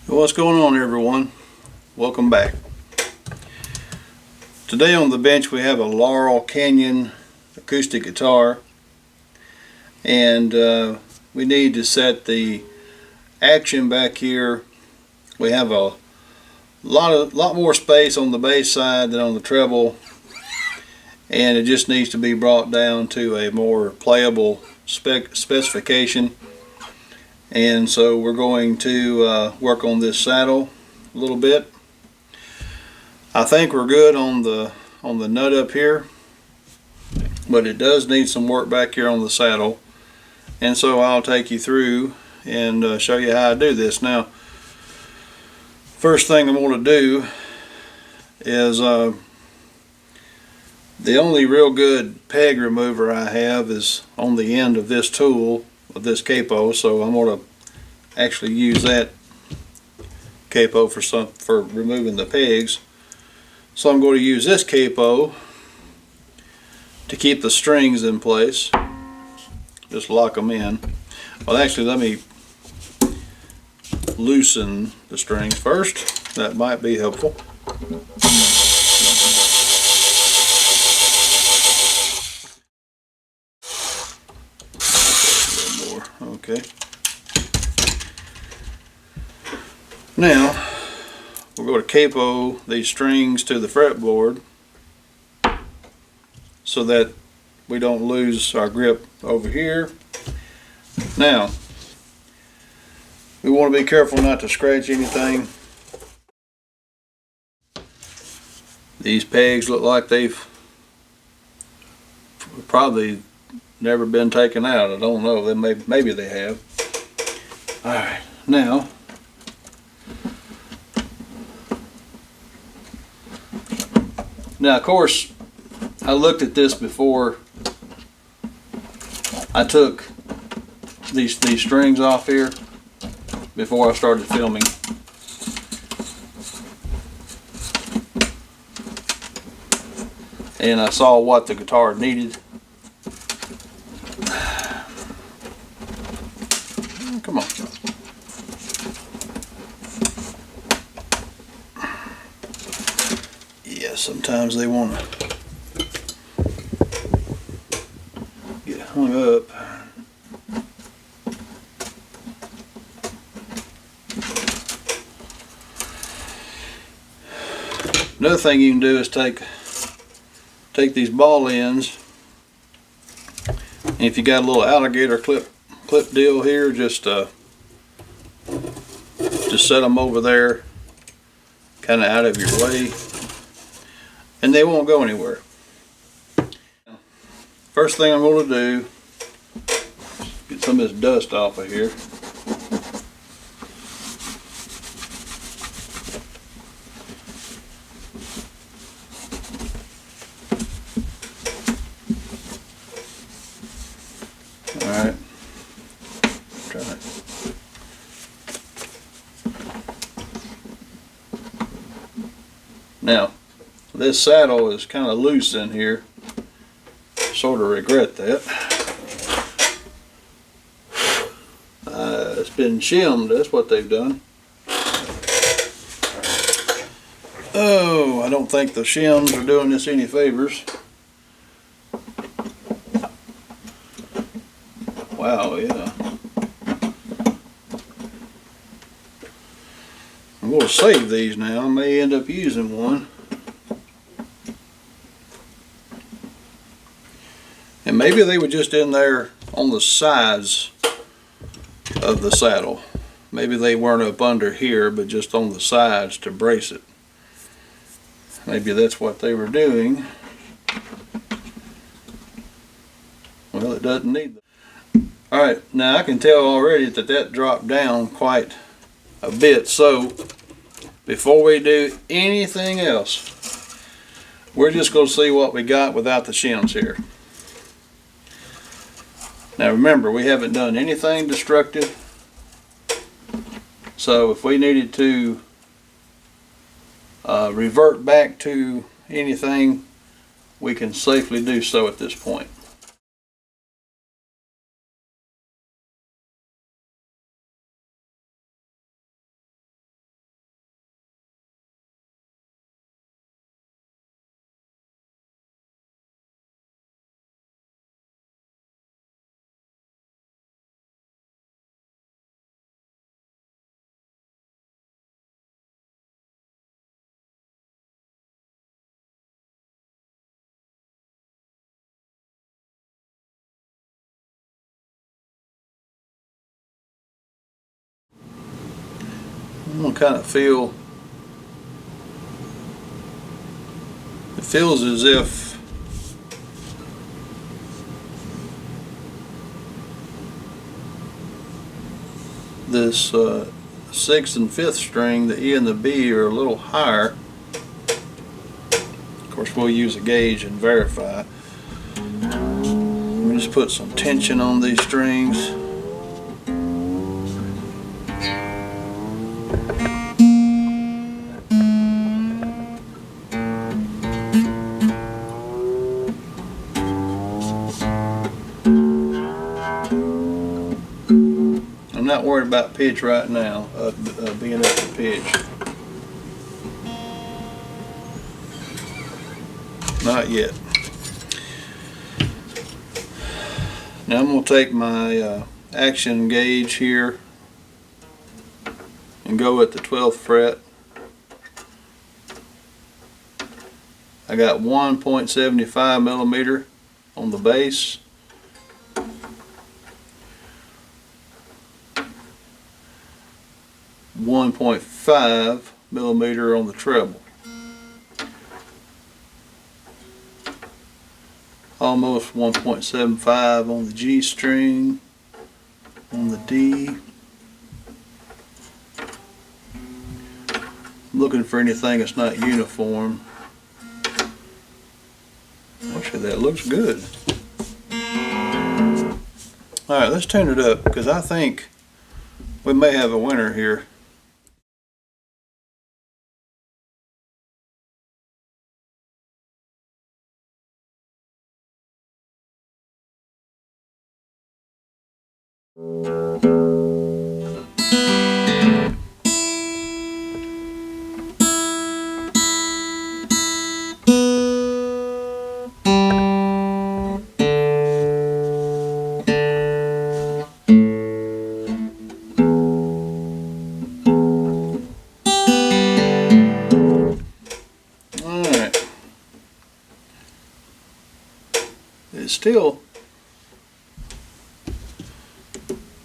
What's going on, everyone? Welcome back. Today on the bench we have a Laurel Canyon acoustic guitar, and we need to set the action back here. We have a lot more space on the bass side than on the treble, and it just needs to be brought down to a more playable specification. And so we're going to work on this saddle a little bit. I think we're good on the nut up here, but it does need some work back here on the saddle, and so I'll take you through and show you how I do this. Now, first thing I'm going to do is the only real good peg remover I have is on the end of this tool, of this capo, so I'm going to actually use that capo for removing the pegs. So I'm going to use this capo to keep the strings in place. Just lock them in. Well, actually, let me loosen the strings first. That might be helpful. Okay. Now we're going to capo these strings to the fretboard so that we don't lose our grip over here. Now we want to be careful not to scratch anything. These pegs look like they've probably never been taken out. I don't know. Maybe they have. All right. Now, of course, I looked at this before I took these strings off here before I started filming. And I saw what the guitar needed. Come on. Yeah, sometimes they want to get hung up. Another thing you can do is take these ball ends, and if you got a little alligator clip deal here, just set them over there, kind of out of your way, and they won't go anywhere. First thing I'm going to do, get some of this dust off of here. Alright. Try it. Now, this saddle is kind of loose in here. Sort of regret that. It's been shimmed. That's what they've done. Oh, I don't think the shims are doing this any favors. Wow, yeah. I'm going to save these now. I may end up using one. And maybe they were just in there on the sides of the saddle. Maybe they weren't up under here, but just on the sides to brace it. Maybe that's what they were doing. Well, it doesn't need that. Alright, now I can tell already that dropped down quite a bit, so before we do anything else, we're just going to see what we got without the shims here. Now remember, we haven't done anything destructive, so if we needed to revert back to anything, we can safely do so at this point. I'm gonna kind of feel, it feels as if this 6th and 5th string, the E and the B, are a little higher. Of course, we'll use a gauge and verify. Let me just put some tension on these strings. I'm not worried about pitch right now, being up to pitch. Not yet. Now I'm going to take my action gauge here and go at the 12th fret. I got 1.75 millimeter on the bass. 1.5 millimeter on the treble. Almost 1.75 on the G string, on the D. Looking for anything that's not uniform. Actually, that looks good. Alright, let's tune it up because I think we may have a winner here. Alright. It's still,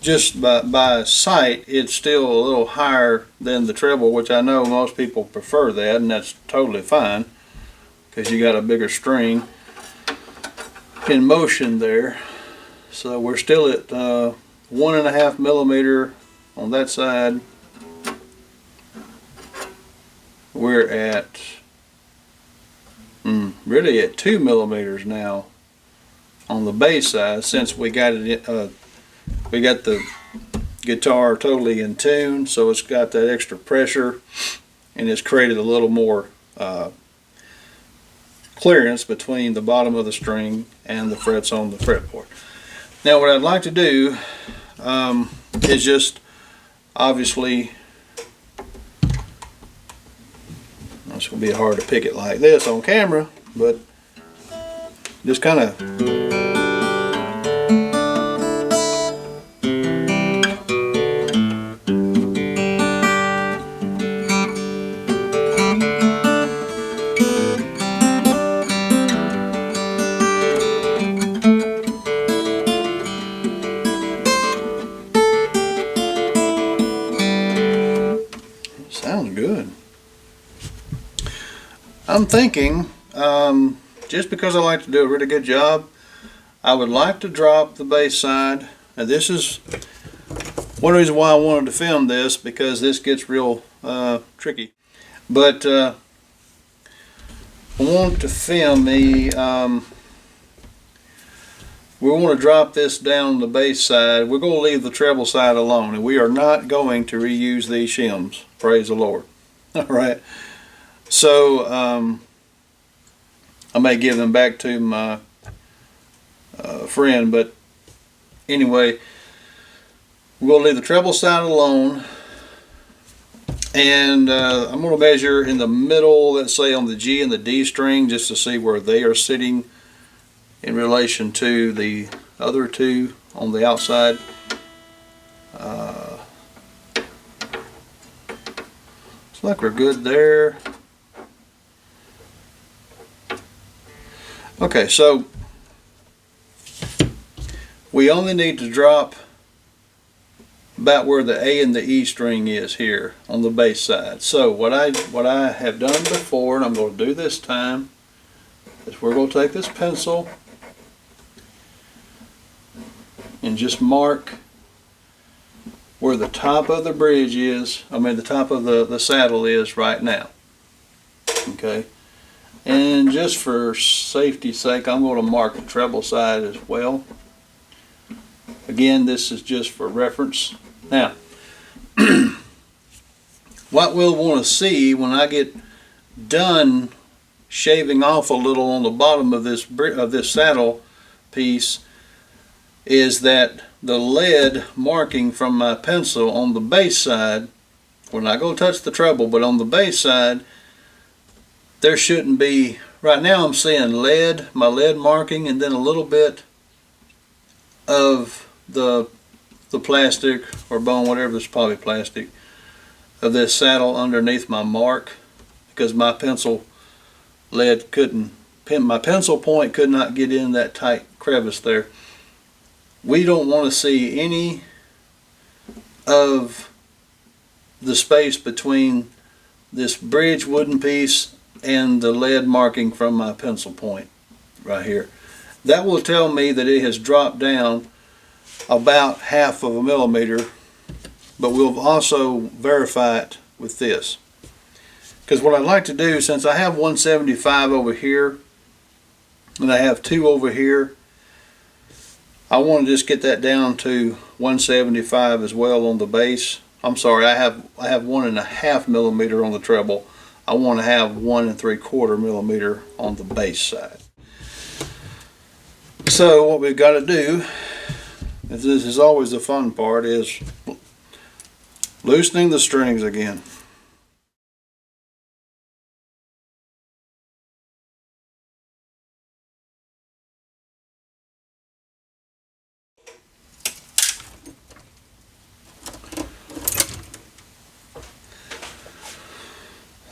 just by sight, it's still a little higher than the treble, which I know most people prefer that, and that's totally fine because you got a bigger string in motion there. So we're still at 1.5 millimeter on that side. We're at really at 2 millimeters now on the bass side, since we got it we got the guitar totally in tune, so it's got that extra pressure and it's created a little more clearance between the bottom of the string and the frets on the fretboard. Now what I'd like to do is just obviously, it's going to be hard to pick it like this on camera, but just kind of sounds good. I'm thinking, just because I like to do a really good job, I would like to drop the bass side. Now this is one reason why I wanted to film this, because this gets real tricky. But I want to film we want to drop this down the bass side. We're going to leave the treble side alone, and we are not going to reuse these shims. Praise the Lord. Alright. So I may give them back to my friend, but anyway, we're going to leave the treble side alone, and I'm going to measure in the middle, let's say on the G and the D string, just to see where they are sitting in relation to the other two on the outside. Looks like we're good there. Okay, so we only need to drop about where the A and the E string is here on the bass side. So what I have done before, and I'm going to do this time, is we're going to take this pencil and just mark where the top of the bridge is, the top of the saddle is right now. Okay, and just for safety's sake, I'm going to mark the treble side as well. Again, this is just for reference. Now, what we'll want to see when I get done shaving off a little on the bottom of this saddle piece is that the lead marking from my pencil on the bass side, we're not going to touch the treble, but on the bass side, there shouldn't be, right now I'm seeing lead, my lead marking, and then a little bit of the plastic or bone, whatever, this is probably plastic, of this saddle underneath my mark, because my pencil lead my pencil point could not get in that tight crevice there. We don't want to see any of the space between this bridge wooden piece and the lead marking from my pencil point right here. That will tell me that it has dropped down about 1/2 of a millimeter, but we'll also verify it with this. Because what I'd like to do, since I have 175 over here and I have 2 over here, I want to just get that down to 175 as well on the bass. I'm sorry, I have 1.5 millimeter on the treble. I want to have 1 3/4 millimeter on the bass side. So what we've got to do, this is always the fun part, is loosening the strings again.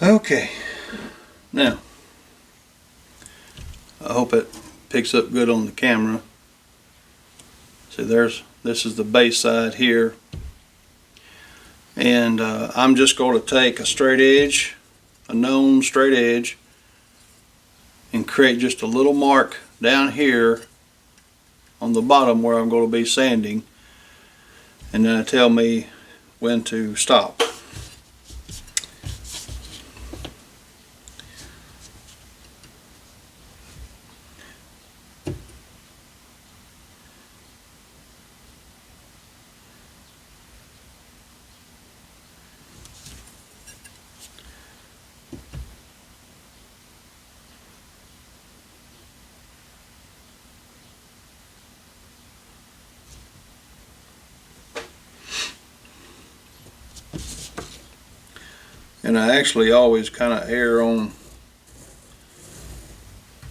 Okay, now I hope it picks up good on the camera. See, this is the bass side here, and I'm just going to take a straight edge, a known straight edge, and create just a little mark down here on the bottom where I'm going to be sanding, and then it'll tell me when to stop. And I actually always kind of err on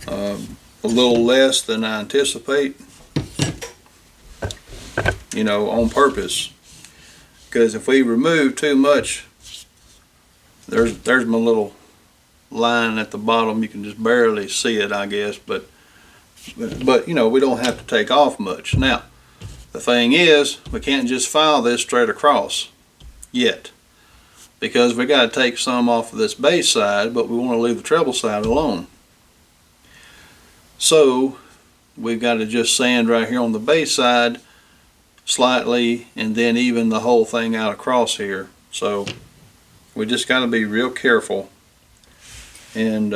a little less than I anticipate, on purpose. Because if we remove too much, there's my little line at the bottom. You can just barely see it, I guess, but we don't have to take off much. Now, the thing is, we can't just file this straight across yet, because we got to take some off of this bass side, but we want to leave the treble side alone. So we've got to just sand right here on the bass side slightly, and then even the whole thing out across here. So we just got to be real careful, and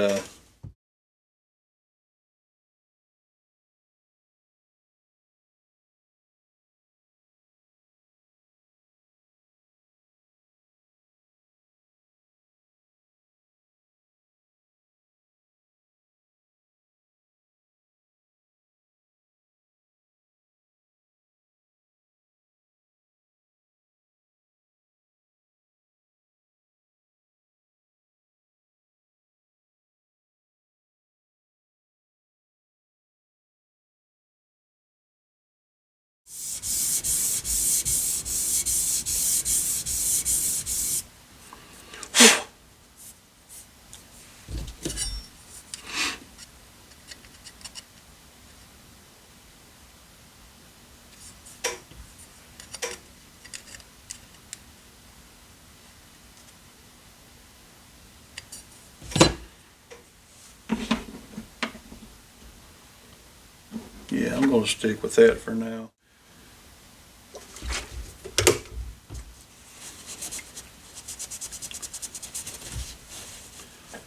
Yeah, I'm going to stick with that for now.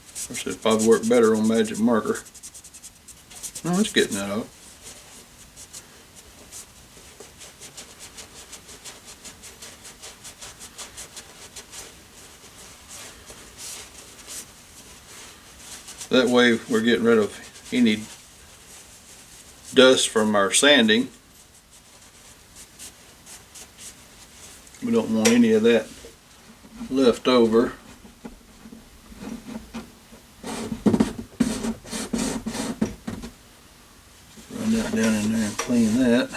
Of course, it'd probably work better on magic marker. No, it's getting that off. That way we're getting rid of any dust from our sanding. We don't want any of that left over. Run that down in there and clean that.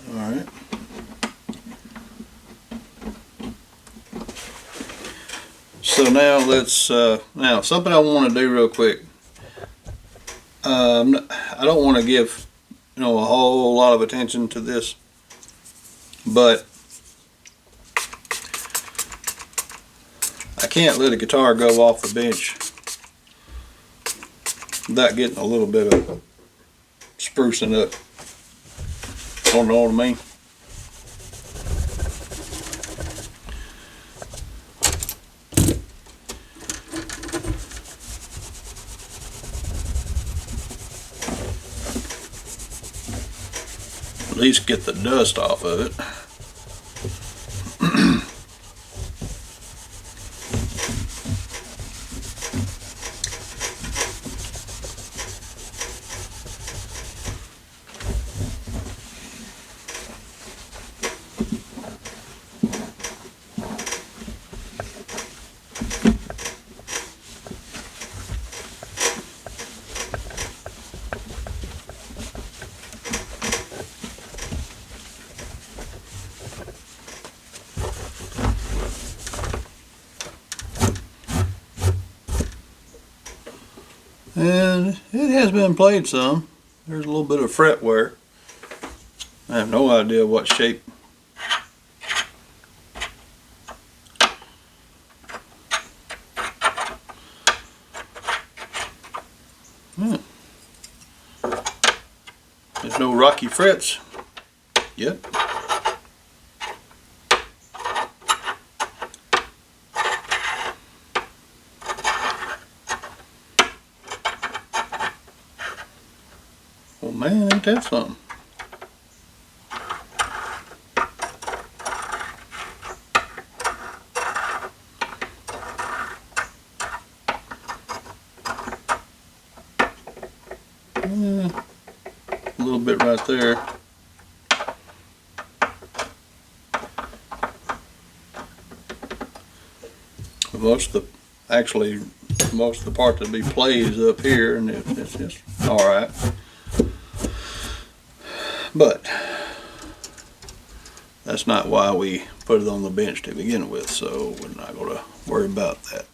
Alright. So now let's, now something I want to do real quick. I don't want to give, a whole lot of attention to this, but I can't let a guitar go off the bench without getting a little bit of sprucing up. Don't know what I mean? At least get the dust off of it. And it has been played some. There's a little bit of fret wear. I have no idea what shape. There's no rocky frets yet. Well, man, ain't that something? A little bit right there. Most of the part that be played is up here, and it's just all right. But that's not why we put it on the bench to begin with, so we're not going to worry about that.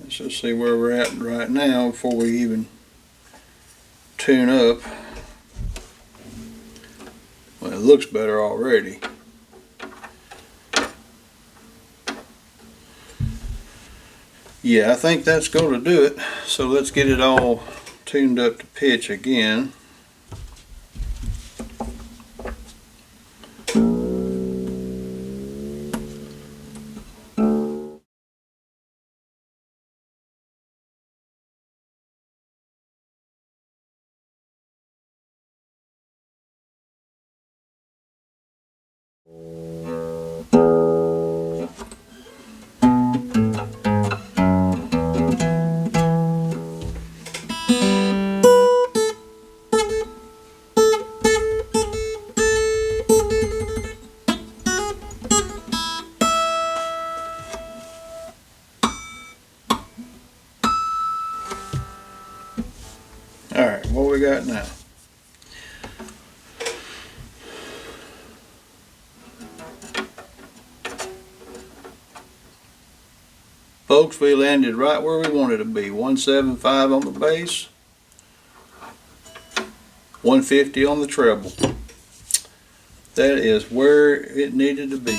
Let's just see where we're at right now before we even tune up. Well, it looks better already. Yeah, I think that's going to do it. So let's get it all tuned up to pitch again. folks, we landed right where we wanted to be. 175 on the bass, 150 on the treble. That is where it needed to be.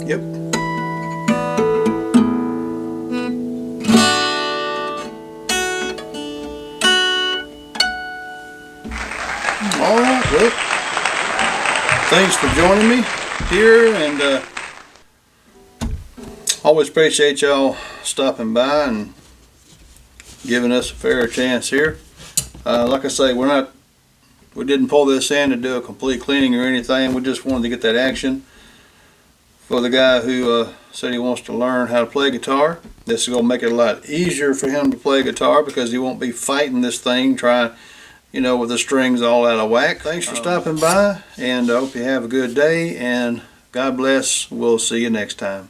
Yep. All right, well, thanks for joining me here, and always appreciate y'all stopping by and giving us a fair chance here. Like I say, we didn't pull this in to do a complete cleaning or anything. We just wanted to get that action for the guy who said he wants to learn how to play guitar. This is going to make it a lot easier for him to play guitar because he won't be fighting this thing trying, with the strings all out of whack. Thanks for stopping by, and I hope you have a good day, and God bless. We'll see you next time.